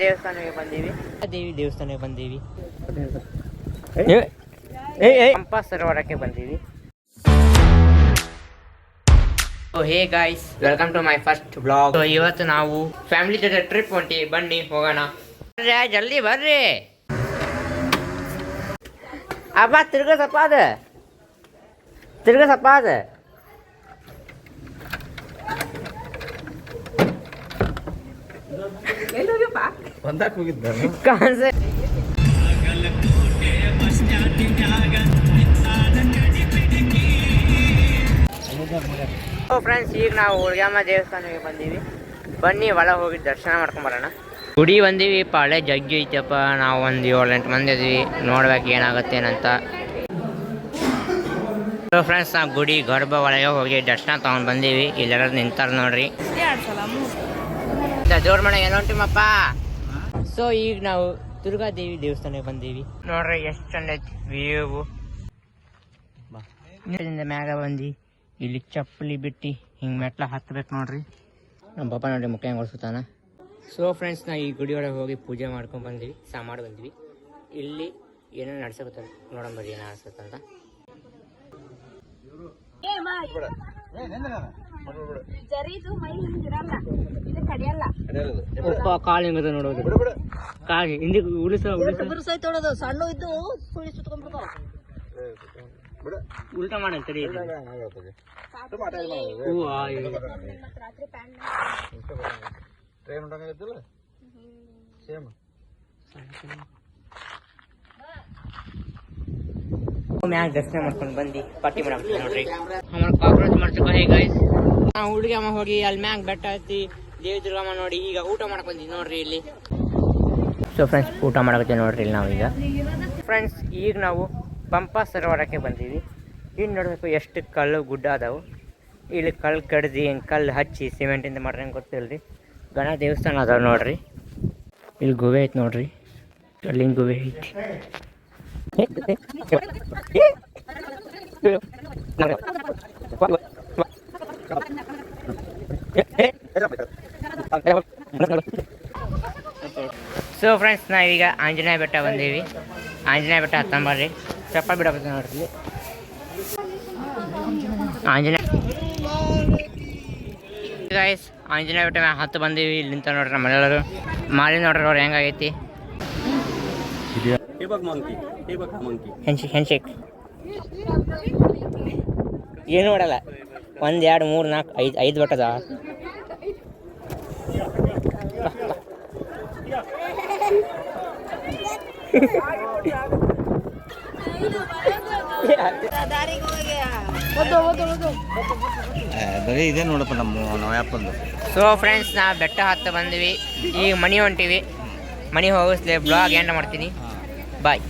ದೇವಸ್ಥಾನಕ್ಕೆ ಬಂದೀವಿ. ದೇವಿ ದೇವಸ್ಥಾನಕ್ಕೆ ಬಂದೀವಿ. ಪಂಪಾ ಸರೋವರಕ್ಕೆ ಬಂದೀವಿ. Hey guys, welcome to my first blog. ಇವತ್ತು ನಾವು ಫ್ಯಾಮಿಲಿ ಜೊತೆ ಟ್ರಿಪ್ ಹೊಂಟಿ, ಬನ್ನಿ ಹೋಗೋಣ. ಜಲ್ದಿ ಬರ್ರಿ ಅಬ್ಬಾ. ತಿರ್ಗ ಸಪ್ಪ ಅದ ಒಂದಕ್ಕೆ ಹೋಗಿದ್ದ ಫ್ರೆಂಡ್ಸ್, ಈಗ ನಾವು ಹುಳ್ಗಮ್ಮ ದೇವಸ್ಥಾನಕ್ಕೆ ಬಂದೀವಿ. ಬನ್ನಿ ಒಳಗೆ ಹೋಗಿ ದರ್ಶನ ಮಾಡ್ಕೊಂಬರೋಣ. ಗುಡಿ ಬಂದೀವಿ, ಪಾಳೆ ಜಗ್ಗಿ ಐತಪ್ಪ. ನಾವು ಒಂದು 7-8 ಮಂದಿ ಇದೀವಿ. ನೋಡ್ಬೇಕು ಏನಾಗತ್ತೇನಂತ. ಫ್ರೆಂಡ್ಸ್, ನಾವು ಗುಡಿ ಗರ್ಭ ಒಳಗೆ ಹೋಗಿ ದರ್ಶನ ತಗೊಂಡು ಬಂದೀವಿ. ಇಲ್ಲೆಲ್ಲ ನಿಂತಾರ ನೋಡ್ರಿ. ಜೋರ್ ಮನೆ ಎಲ್ಲ ಹೊಂಟಿಮಪ್ಪ. ಸೊ ಈಗ ನಾವು ದುರ್ಗಾದೇವಿ ದೇವಸ್ಥಾನಕ್ಕೆ ಬಂದೀವಿ. ನೋಡ್ರಿ ಎಷ್ಟು ಚಂದ ಐತಿ ವ್ಯೂ. ಮ್ಯಾಗ ಬಂದು ಇಲ್ಲಿ ಚಪ್ಪಲಿ ಬಿಟ್ಟು ಹಿಂಗೆ ಮೆಟ್ಲ ಹತ್ಬೇಕು ನೋಡ್ರಿ. ನಮ್ಮ ಪಾಪ ನೋಡ್ರಿ ಮುಖ ಹೆಂಗೆ ಹೊಡ್ಸುತ್ತಾನ. ಸೊ ಫ್ರೆಂಡ್ಸ್, ನಾವು ಈ ಗುಡಿ ಒಳಗೆ ಹೋಗಿ ಪೂಜೆ ಮಾಡ್ಕೊಂಡು ಬಂದ್ವಿ, ಸಾಮಾಡು ಬಂದ್ವಿ. ಇಲ್ಲಿ ಏನೋ ನಡ್ಸಕತ್ತ ನೋಡಂಬರಿ ಏನೋ ನಡ್ಸಕತ್ತಂತ. ಕಾಲು ಹಿಂಗದ ನೋಡೋದು, ಕಾಲು ಹಿಂದಿ ಉಳಿಸ ಸಣ್ಣ ಇದ್ದು ಉಲ್ಟಾ ಮಾಡಂತರಿ. ಮ್ಯಾಗ ದರ್ಶನ ಮಾಡ್ಕೊಂಡು ಬಂದು ಪಾರ್ಟಿ ಮಾಡಬೇಕು ನೋಡ್ರಿ. ಆಮೇಲೆ ಕಾಕ್ರೋಚ್ ಮಾಡ್ತೀವಿ ಗೈಸ್. ನಾವು ಹುಡುಗಮ್ಮ ಹೋಗಿ ಅಲ್ಲಿ ಮ್ಯಾಗ ಬೆಟ್ಟ ಹತ್ತಿ ದೇವಿ ದುರ್ಗಮ್ಮ ನೋಡಿ ಈಗ ಊಟ ಮಾಡಕ್ ಬಂದಿವಿ ನೋಡ್ರಿ ಇಲ್ಲಿ. ಸೊ ಫ್ರೆಂಡ್ಸ್, ಊಟ ಮಾಡಕತ್ತೀವಿ ನೋಡ್ರಿ ಇಲ್ಲಿ ನಾವೀಗ. ಫ್ರೆಂಡ್ಸ್, ಈಗ ನಾವು ಪಂಪಾ ಸರೋವರಕ್ಕೆ ಬಂದೀವಿ. ಇಲ್ಲಿ ನೋಡಬೇಕು ಎಷ್ಟು ಕಲ್ಲು ಗುಡ್ಡ ಅದಾವು. ಇಲ್ಲಿ ಕಲ್ಲು ಕಡ್ದು ಕಲ್ಲು ಹಚ್ಚಿ ಸಿಮೆಂಟಿಂದ ಮಾಡ್ರಿ ಗೊತ್ತಿಲ್ರಿ. ಗಣ ದೇವಸ್ಥಾನ ಅದಾವ ನೋಡ್ರಿ. ಇಲ್ಲಿ ಗುವೆ ಐತಿ ನೋಡ್ರಿ, ಅಲ್ಲಿಂದ ಗುವೆ ಐತಿ. ಸೊ ಫ್ರೆಂಡ್ಸ್, ನಾವೀಗ ಆಂಜನೇಯ ಬೆಟ್ಟ ಬಂದೀವಿ. ಆಂಜನೇಯ ಬೆಟ್ಟ ಹತ್ತಂಬರ್ರಿ. ಚಪ್ಪಲ್ ಬಿಡಬೇಕು ನೋಡ್ರಿ. ಆಂಜನೇಯ ಗೈಸ್, ಆಂಜನೇಯ ಬೆಟ್ಟ ಮ್ಯಾಗ ಹತ್ತು ಬಂದೀವಿ. ಇಲ್ಲಿಂತ ನೋಡ್ರಿ ನಮ್ಮ ಮನೆಯವರು ಮಾಲಿ ನೋಡ್ರಿ ಅವ್ರು ಹೆಂಗಾಗೈತಿ. ಹೆಂಡ್ಶೇಕ್ ಏನು ಮಾಡಲ್ಲ. 1 2 3 4 5 ಬೆಟ್ಟದ. ಬರೀ ಇದೆ ನೋಡಪ್ಪ ನಮ್ಮ ಆ್ಯಪಲ್ಲಿ. ಸೊ ಫ್ರೆಂಡ್ಸ್, ನಾವು ಬೆಟ್ಟ ಹತ್ತ ಬಂದ್ವಿ. ಈಗ ಮನೆ ಹೊಂಟಿವಿ. ಮನೆ ಹೋಗಿಸ್ಲಿ ಬ್ಲಾಗ್ ಎಂಡ್ ಮಾಡ್ತೀನಿ. ಬಾಯ್.